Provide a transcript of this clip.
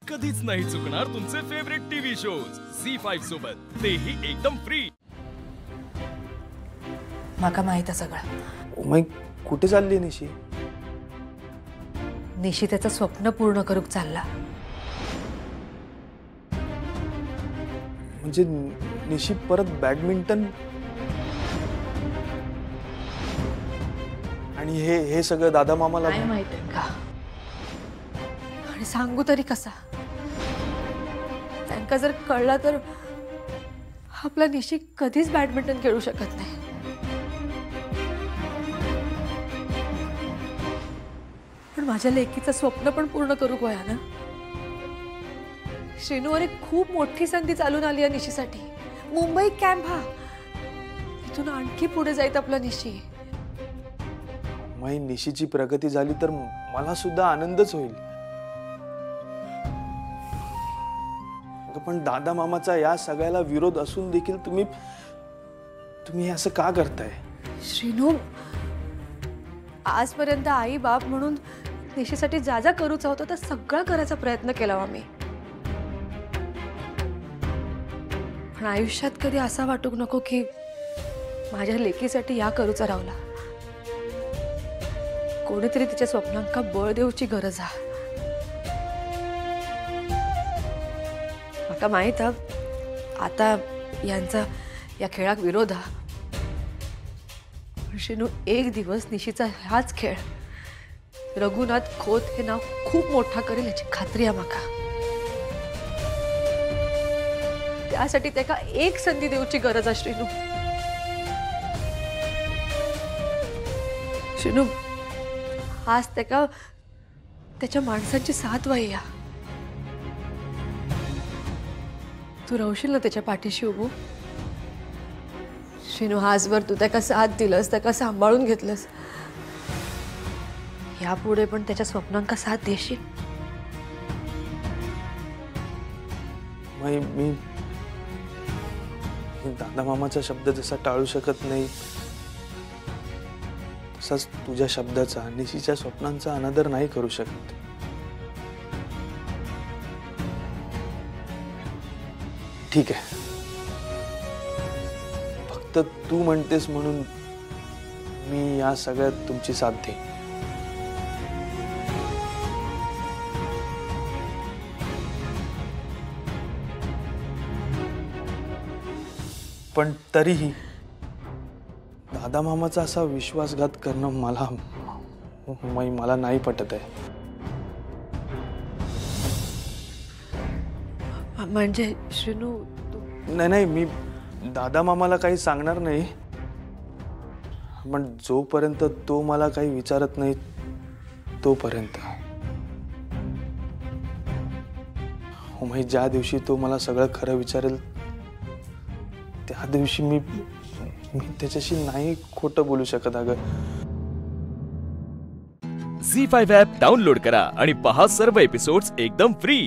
कधीच नाही चुकणार तुमचे फेवरेट टीव्ही शोज झी5 सोबत, तेही एकदम फ्री। माका माहित आहे सगळं। मग कुठे चालली निशी? निशी त्याचं स्वप्न पूर्ण करूक चालला। म्हणजे निशी परत बॅडमिंटन आणि हे सगळं दादा मामाला नाही माहित आहे का? आणि सांगू तरी कसा? त्यांका जर कळला तर आपला निशी कधीच बॅडमिंटन खेळू शकत नाही। पण माझ्या लेकीचं स्वप्न पण पूर्ण करू गोया ना। श्रीनूवर एक खूप मोठी संधी चालून आली आहे निशीसाठी। मुंबई कॅम्प हा, इथून आणखी पुढे जाईल आपला निशी। माई निशीची प्रगती झाली तर मला सुद्धा आनंदच होईल। पण दादा मामाचा या सगळ्याला विरोध असून देखील तुम्ही असं का करताय? श्रीनू, आजपर्यंत आई बाप म्हणून निशीसाठी जा जा करूच होतो तर सगळं करायचा प्रयत्न केला आम्ही। पण आयुष्यात कधी असा वाटूक नको की माझ्या लेकीसाठी या करूचा रावला। कोणीतरी तिच्या स्वप्नांका बळ देऊची गरज आहे। माका माहित आहे आता यांचा या खेळाक विरोध आहे। श्रीनू, एक दिवस निशीचा हाच खेळ रघुनाथ खोत हे नाव खूप मोठा करेल याची खात्री आहे माका। त्यासाठी त्याका एक संधी देऊची गरज आहे श्रीनू। श्रीनू, आज त्याका त्याच्या माणसांची साथ वाई। तू राहशील ना त्याच्या पाठीशी उभो? श्रीनू, आजवर तू त्याका साथ दिलंस, त्याका सांभाळून घेतलंस, यापुढे पण त्याच्या स्वप्नांका साथ देशील? मी दादा मामाचा शब्द जसा टाळू शकत नाही तसाच तुझ्या शब्दाचा, निशीच्या स्वप्नांचा अनादर नाही करू शकत। ठीक आहे, फक्त तू म्हणतेस म्हणून मी या सगळ्यात तुमची साथ देईन। पण तरीही दादा मामाचा असा विश्वासघात करणं मला नाही पटत आहे। म्हणजे श्रीनू, नाही, मी दादा मामाला काही सांगणार नाही, पण जोपर्यंत तो मला काही विचारत नाही तोपर्यंत। ज्या दिवशी तो मला सगळं खरं विचारेल त्या दिवशी मी त्याच्याशी नाही खोटं बोलू शकत। अगं, झी5 ॲप डाउनलोड करा आणि पहा सर्व एपिसोड्स एकदम फ्री।